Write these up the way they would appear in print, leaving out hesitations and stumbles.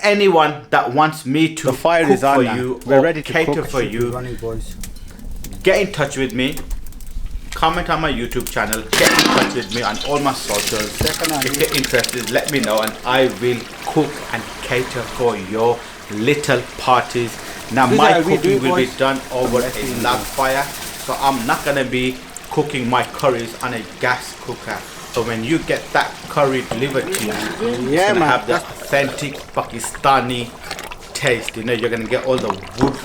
anyone that wants me to The fire cook is on for now. you We're or ready to cater cook. for you, Running, boys. get in touch with me. Comment on my YouTube channel. Get in touch with me on all my socials. If you're interested, let me know and I will cook and cater for your little parties. Now my cooking will be done over a log fire, so I'm not gonna be cooking my curries on a gas cooker. So when you get that curry delivered to you, it's gonna have the authentic Pakistani taste. You know, you're gonna get all the wood,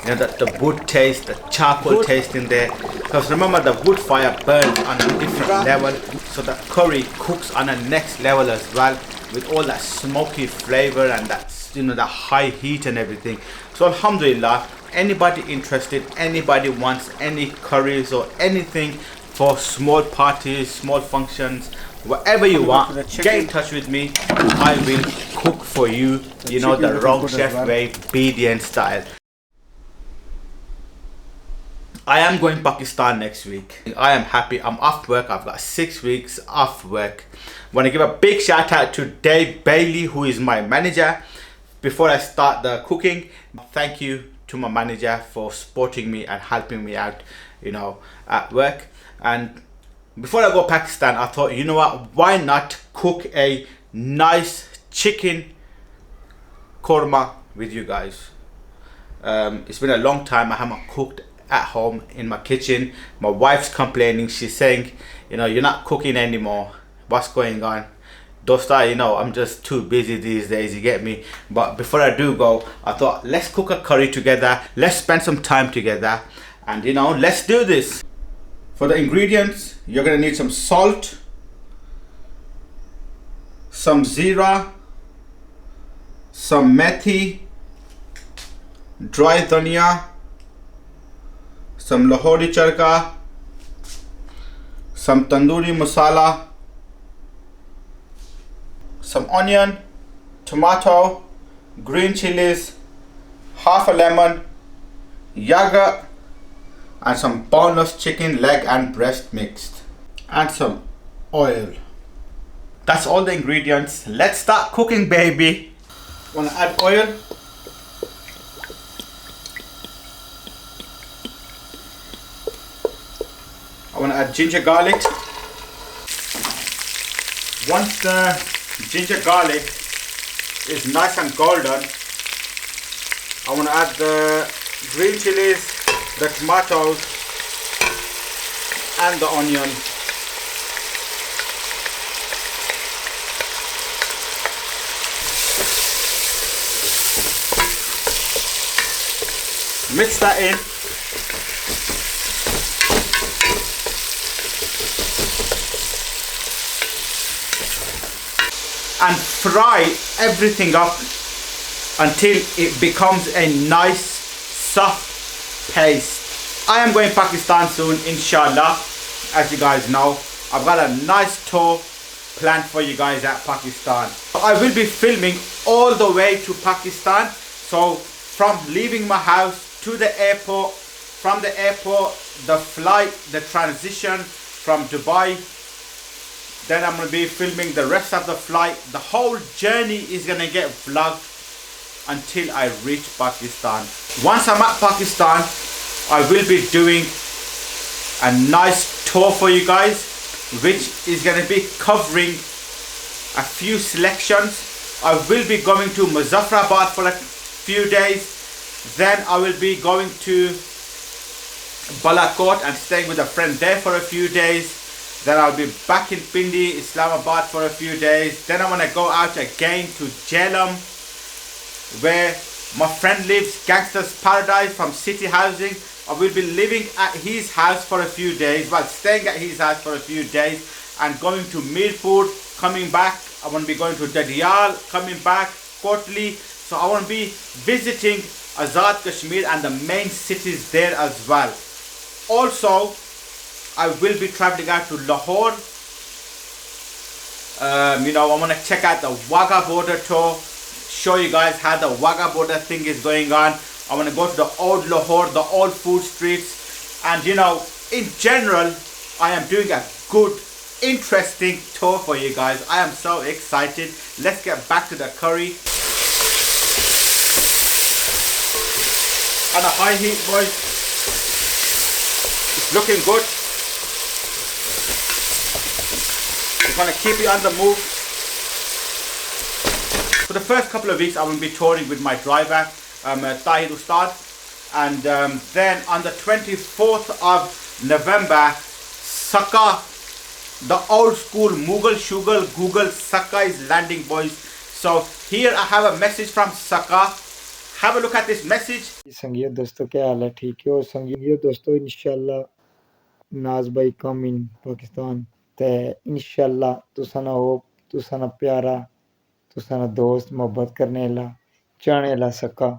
you know, the wood taste, the charcoal taste in there. Because remember, the wood fire burns on a different level, so the curry cooks on a next level as well, with all that smoky flavor and that, you know, the high heat and everything. So alhamdulillah, anybody interested, anybody wants any curries or anything for small parties, small functions, whatever you want, get in touch with me. I will cook for you, you know, the Rogue Chef way, BDN style. I am going Pakistan next week. I am happy. I'm off work. I've got 6 weeks off work. I want to give a big shout out to Dave Bailey, who is my manager. Before I start the cooking, thank you to my manager for supporting me and helping me out, you know, at work. And before I go Pakistan, I thought, you know what, why not cook a nice chicken korma with you guys. It's been a long time I haven't cooked at home in my kitchen. My wife's complaining. She's saying, you know, you're not cooking anymore. What's going on? Dosta, you know, I'm just too busy these days, you get me. But before I do go, I thought, let's cook a curry together. Let's spend some time together. And, you know, let's do this. For the ingredients, you're going to need some salt, some zira, some methi, dry dhania, some lahori charka, some tandoori masala, some onion, tomato, green chilies, half a lemon, yogurt, and some boneless chicken leg and breast mixed, and some oil. That's all the ingredients. Let's start cooking, baby. Wanna add oil? I want to add ginger garlic. Once the ginger garlic is nice and golden, I want to add the green chilies, the tomatoes and the onion. Mix that in. And fry everything up until it becomes a nice soft paste. I am going Pakistan soon, inshallah. As you guys know, I've got a nice tour planned for you guys at Pakistan. I will be filming all the way to Pakistan. So from leaving my house to the airport, from the airport, the flight, the transition from Dubai, then I'm going to be filming the rest of the flight. The whole journey is going to get vlogged until I reach Pakistan. Once I'm at Pakistan, I will be doing a nice tour for you guys, which is going to be covering a few selections. I will be going to Muzaffarabad for a few days. Then I will be going to Balakot and staying with a friend there for a few days. Then I'll be back in Pindi, Islamabad for a few days. Then I want to go out again to Jhelum, where my friend lives, Gangster's Paradise from City Housing. I will be living at his house for a few days, well, staying at his house for a few days, and going to Mirpur, coming back. I want to be going to Dadiyal, coming back, Kotli. So I want to be visiting Azad Kashmir and the main cities there as well. Also, I will be traveling out to Lahore. You know, I want to check out the Wagah border tour, show you guys how the Wagah border thing is going on. I want to go to the old Lahore, the old food streets, and you know, in general, I am doing a good, interesting tour for you guys. I am so excited. Let's get back to the curry. on a high heat, boys. It's looking good. We're gonna keep it on the move. For the first couple of weeks, I will be touring with my driver, Tahir Ustad, and then on the 24th of November, Saka, the old school Mughal Shugal Google Saka is landing, boys. So here I have a message from Saka. Have a look at this message. संगीत दोस्तों क्या हाल है, ठीक है? और संगीत दोस्तों इंशाल्लाह नाज भाई कम इन पाकिस्तान ते इंशाल्लाह तुसाना होप तुसाना प्यारा तुसाना दोस्त मोहब्बत करने ला चाहने ला सका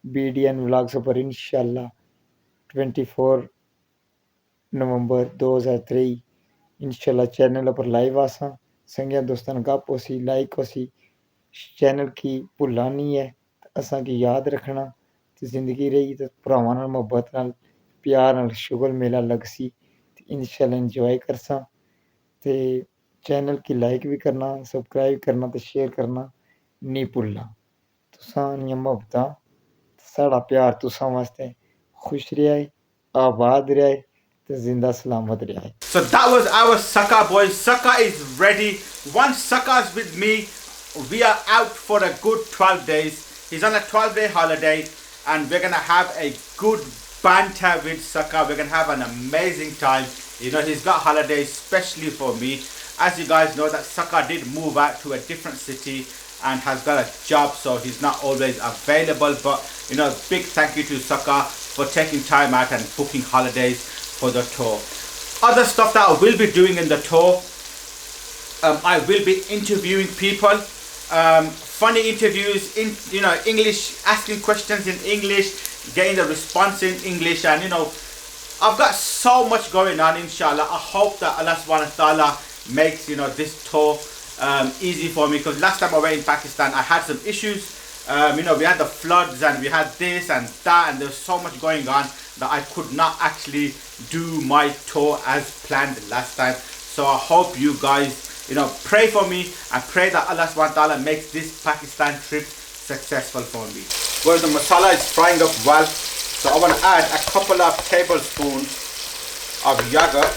BDN व्लॉग्स पर इंशाल्लाह 24 नवंबर 2023 इंशाल्लाह चैनल पर लाइव आसा संगीत दोस्तों गप होसी लाइक होसी चैनल की भुल्ला नहीं है असा की याद रखना ते जिंदगी रही तो भरावां नाल मोहब्बत नाल प्यार नाल शुगल मेला लगसी ते इंशाल्लाह एंजॉय करसा ते चैनल की लाइक भी करना सब्सक्राइब करना ते शेयर करना नहीं भुल्लना तुसां दियां मोहब्बतां साढ़ा प्यार तुसां वास्ते खुश रहे आबाद रहे ते जिंदा सलामत रहे. So that was our Saka, boys. Saka is ready. Once Saka's with me, we are out for a good 12 days. He's on a 12-day holiday and we're gonna have a good banter with Saka. We're gonna have an amazing time. You know, he's got holidays especially for me. As you guys know, that Saka did move out to a different city and has got a job, so he's not always available. But you know, big thank you to Saka for taking time out and booking holidays for the tour. Other stuff that I will be doing in the tour, I will be interviewing people, funny interviews in, you know, English, asking questions in English, getting the response in English, and you know, I've got so much going on. Inshallah, I hope that Allah subhanahu wa ta'ala makes, you know, this tour easy for me, because last time I went in Pakistan I had some issues. You know, we had the floods and we had this and that, and there was so much going on that I could not actually do my tour as planned last time. So I hope you guys, you know, pray for me and pray that Allah subhanahu wa ta'ala makes this Pakistan trip successful for me. Well, the masala is frying up well, so I want to add a couple of tablespoons of yogurt.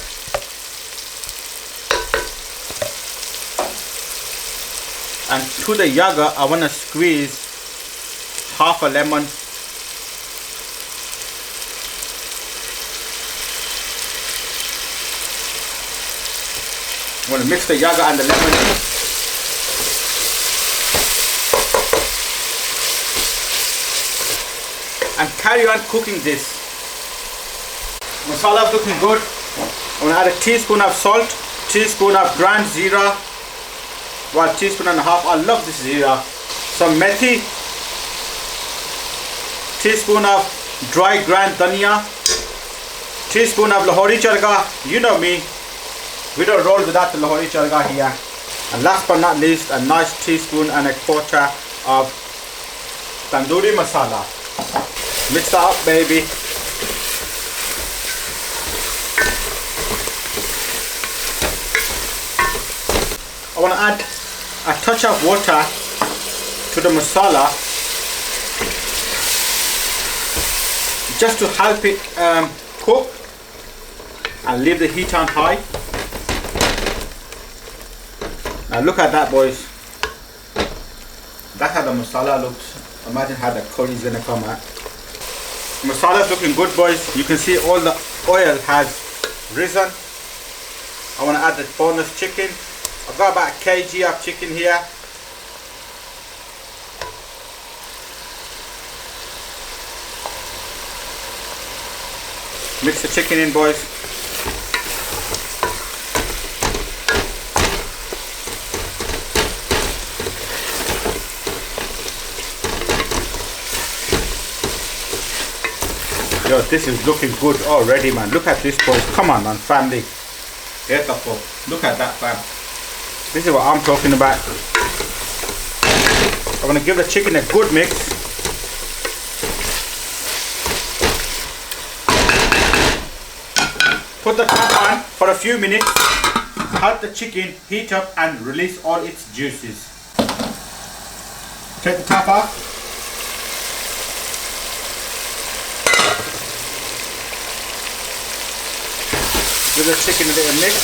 And to the yogurt, I want to squeeze half a lemon. I'm going to mix the yogurt and the lemon. And carry on cooking this. Masala is looking good. I'm going to add a teaspoon of salt, teaspoon of ground zira, 1 teaspoon and a half. I love this zira. Some methi, teaspoon of dry ground dhania, teaspoon of Lahori charga. You know me, we don't roll without the Lahori charga here. And last but not least, a nice teaspoon and a quarter of tandoori masala. Mix that up, baby. I want to add a touch of water to the masala just to help it cook, and leave the heat on high. Now look at that, boys. That's how the masala looks. Imagine how the curry is going to come out. Masala is looking good, boys. You can see all the oil has risen. I want to add the boneless chicken. I've got about a kg of chicken here. Mix the chicken in, boys. Yo, this is looking good already, man. Look at this, boys. Come on, man, family. Get the fuck. Look at that, fam. This is what I'm talking about. I'm gonna give the chicken a good mix. Put the top on for a few minutes. Help the chicken heat up and release all its juices. Take the top off. With the chicken a little mix.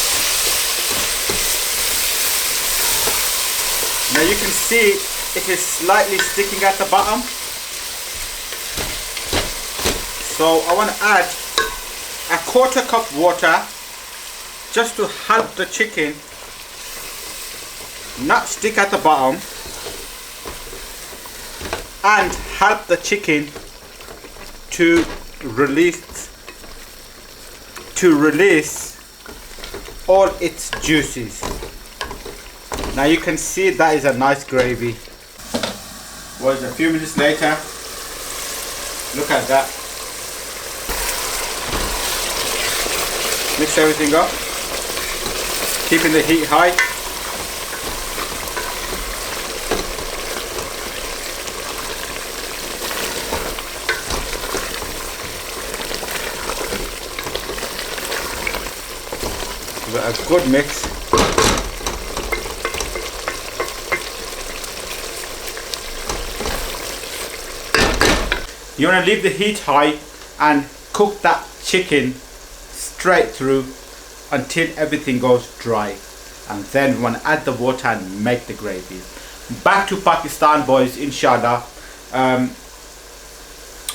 Now you can see it is slightly sticking at the bottom. So I want to add a 1/4 cup water just to help the chicken not stick at the bottom and help the chicken to release all its juices. Now you can see that is a nice gravy. Was a few minutes later, look at that. Mix everything up, keeping the heat high. Give it a good mix. You want to leave the heat high and cook that chicken straight through until everything goes dry, and then we want to add the water and make the gravy. Back to Pakistan, boys, inshallah.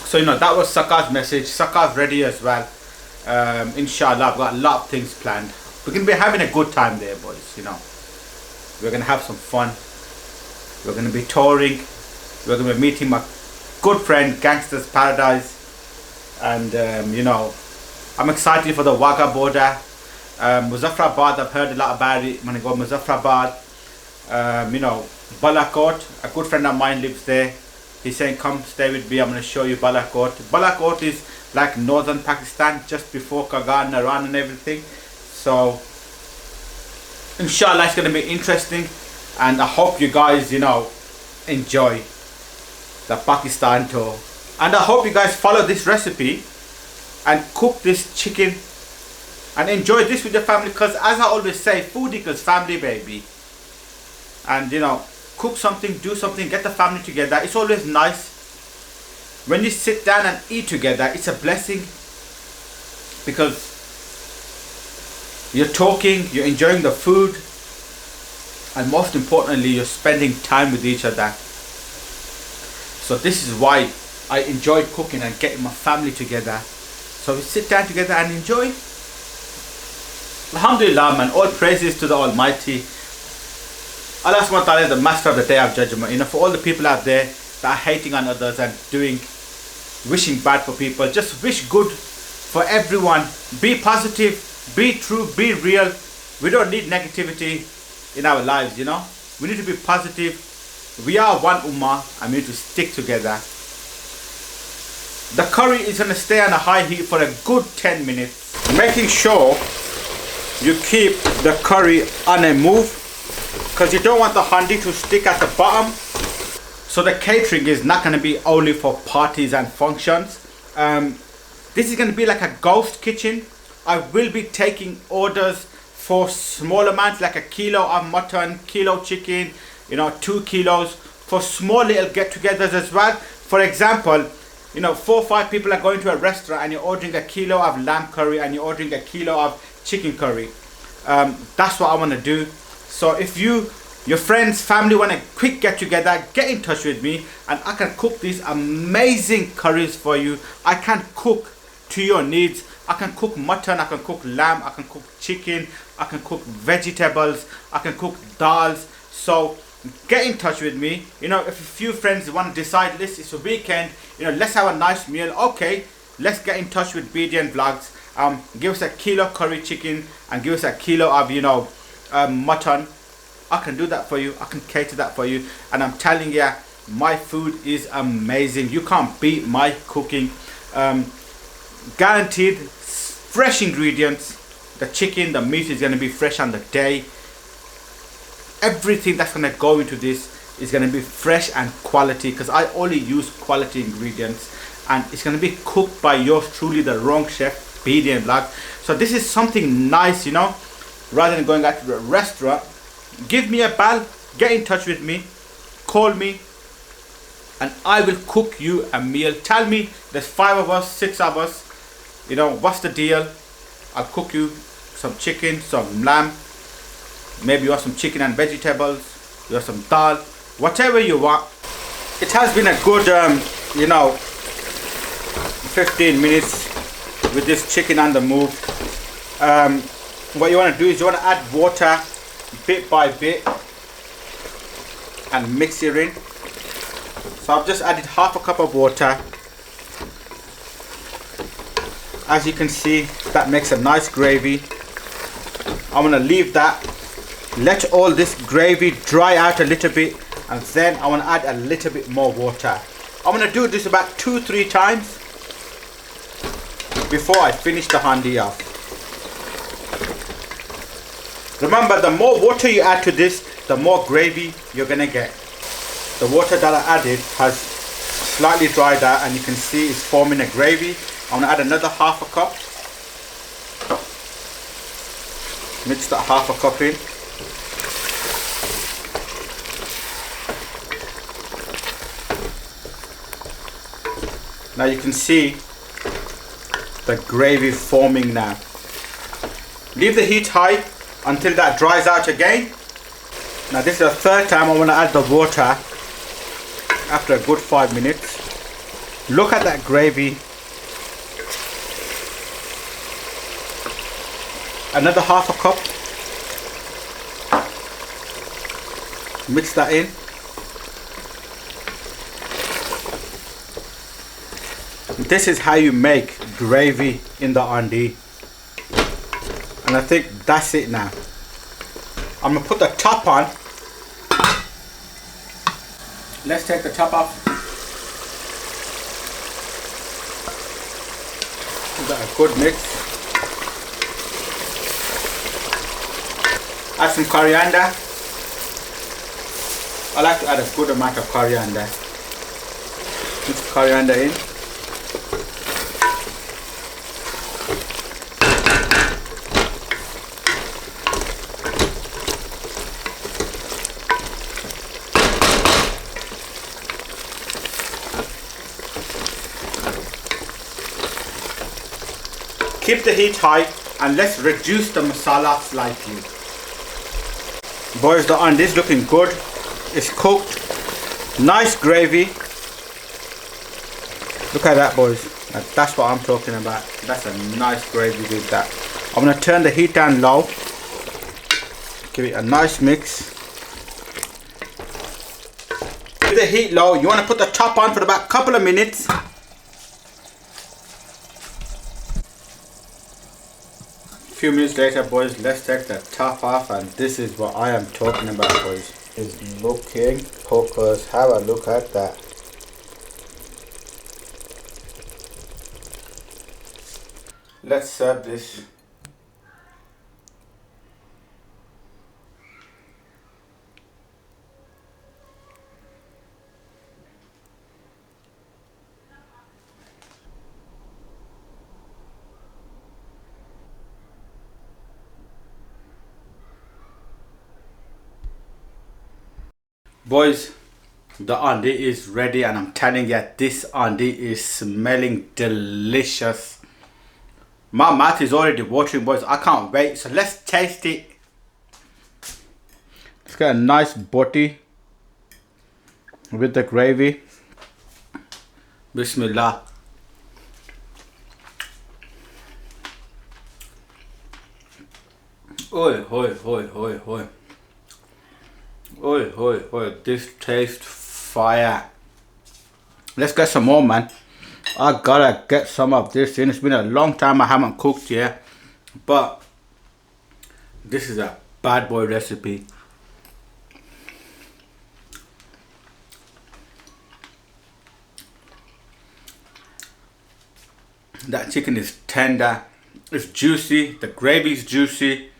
So you know, that was Saka's message. Saka's ready as well. Inshallah, I've got a lot of things planned. We're gonna be having a good time there, boys. You know, we're gonna have some fun. We're gonna be touring. We're gonna be meeting my good friend Gangsters Paradise, and you know, I'm excited for the Wagah border. Muzaffarabad, I've heard a lot about it. I'm gonna go Muzaffarabad. You know, Balakot, a good friend of mine lives there. He's saying, come stay with me, I'm gonna show you Balakot. Balakot is like northern Pakistan, just before Kagan, Naran and everything. So inshallah, it's gonna be interesting, and I hope you guys, you know, enjoy the Pakistan tour, and I hope you guys follow this recipe and cook this chicken and enjoy this with your family, because as I always say, food equals family, baby. And you know, cook something, do something, get the family together. It's always nice when you sit down and eat together. It's a blessing, because you're talking, you're enjoying the food, and most importantly, you're spending time with each other. So this is why I enjoy cooking and getting my family together. So we sit down together and enjoy. Alhamdulillah, man, all praises to the Almighty. Allah subhanahu wa ta'ala is the master of the day of judgment. You know, for all the people out there that are hating on others and wishing bad for people, just wish good for everyone. Be positive, be true, be real. We don't need negativity in our lives, you know. We need to be positive. We are one ummah and we need to stick together. The curry is going to stay on a high heat for a good 10 minutes. Making sure you keep the curry on a move, because you don't want the handi to stick at the bottom. So the catering is not going to be only for parties and functions. This is going to be like a ghost kitchen. I will be taking orders for small amounts, like a kilo of mutton, kilo chicken, you know, 2 kilos, for small little get-togethers as well. For example, you know, 4 or 5 people are going to a restaurant and you're ordering a kilo of lamb curry and you're ordering a kilo of chicken curry. That's what I want to do. So if you, your friends, family want a quick get together, get in touch with me and I can cook these amazing curries for you. I can cook to your needs. I can cook mutton, I can cook lamb, I can cook chicken, I can cook vegetables, I can cook dals. So get in touch with me. You know, if a few friends want to decide, this is a weekend, you know, let's have a nice meal. Okay, let's get in touch with BDN VLOGS. Give us a kilo curry chicken and give us a kilo of, you know, mutton. I can do that for you. I can cater that for you. And I'm telling you, my food is amazing. You can't beat my cooking. Guaranteed fresh ingredients. The chicken, the meat is going to be fresh on the day. Everything that's going to go into this is going to be fresh and quality, because I only use quality ingredients, and it's going to be cooked by yours truly, the wrong chef, BDN VLOGS. So this is something nice, you know, rather than going out to a restaurant. Give me a bell, get in touch with me, call me, and I will cook you a meal. Tell me there's 5 of us, 6 of us, you know, what's the deal? I'll cook you some chicken, some lamb. Maybe you want some chicken and vegetables. You want some dal, whatever you want. It has been a good, 15 minutes with this chicken on the move. What you want to do is you want to add water bit by bit and mix it in. So I've just added half a cup of water. As you can see, that makes a nice gravy. I'm going to leave that, let all this gravy dry out a little bit, and then I want to add a little bit more water. I'm going to do this about 2-3 times before I finish the handi off. Remember, the more water you add to this, the more gravy you're going to get. The water that I added has slightly dried out, and you can see it's forming a gravy. I'm going to add another half a cup. Mix that half a cup in. Now you can see the gravy forming now. Leave the heat high until that dries out again. Now this is the third time I want to add the water after a good 5 minutes. Look at that gravy. Another half a cup. Mix that in. This is how you make gravy in the handi. And I think that's it now. I'm going to put the top on. Let's take the top off. Give that a good mix. Add some coriander. I like to add a good amount of coriander. Mix the coriander in. Keep the heat high and let's reduce the masala slightly. Boys, the handi is looking good. It's cooked. Nice gravy. Look at that, boys. That's what I'm talking about. That's a nice gravy with that. I'm going to turn the heat down low. Give it a nice mix. With the heat low, you want to put the top on for about a couple of minutes. Few minutes later, boys, let's take the top off, and this is what I am talking about, boys. It's looking pokers. Have a look at that. Let's serve this. Boys, the handi is ready, and I'm telling you, this handi is smelling delicious. My mouth is already watering, boys. I can't wait. So let's taste it. Let's get a nice butty with the gravy. Bismillah. Oi, oi, oi, oi, oi. Oi, oi, oi, this tastes fire. Let's get some more, man. I gotta get some of this in. It's been a long time I haven't cooked here, but this is a bad boy recipe. That chicken is tender, it's juicy, the gravy is juicy.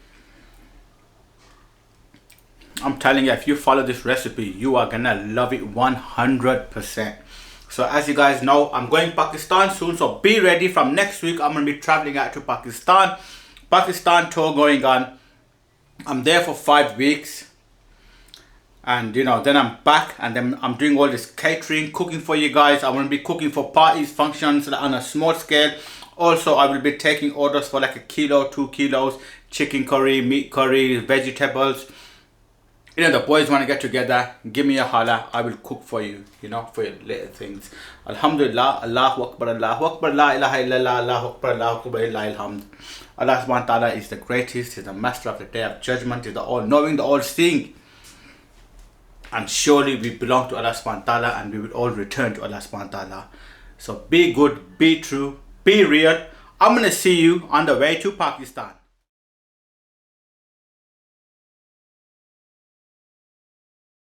I'm telling you, if you follow this recipe, you are gonna love it 100%. So as you guys know, I'm going to Pakistan soon, so be ready. From next week, I'm gonna be traveling out to Pakistan tour going on. I'm there for 5 weeks, and then I'm back, and then I'm doing all this catering, cooking for you guys. I'm gonna be cooking for parties, functions on a small scale. Also, I will be taking orders for like 1 kilo, 2 kilos, chicken curry, meat curry, vegetables. You know, the boys want to get together, give me a holla, I will cook for you, you know, for your little things. Alhamdulillah, Allahu Akbar, Allahu Akbar, La ilaha illallah, Allahu Akbar, Allahu Akbar, Illahil hamd. Allah subhanahu wa ta'ala is the greatest, He's the master of the day of judgment, He's the all-knowing, the all-seeing. And surely we belong to Allah subhanahu wa ta'ala, and we will all return to Allah subhanahu wa ta'ala. So be good, be true, be real. I'm going to see you on the way to Pakistan.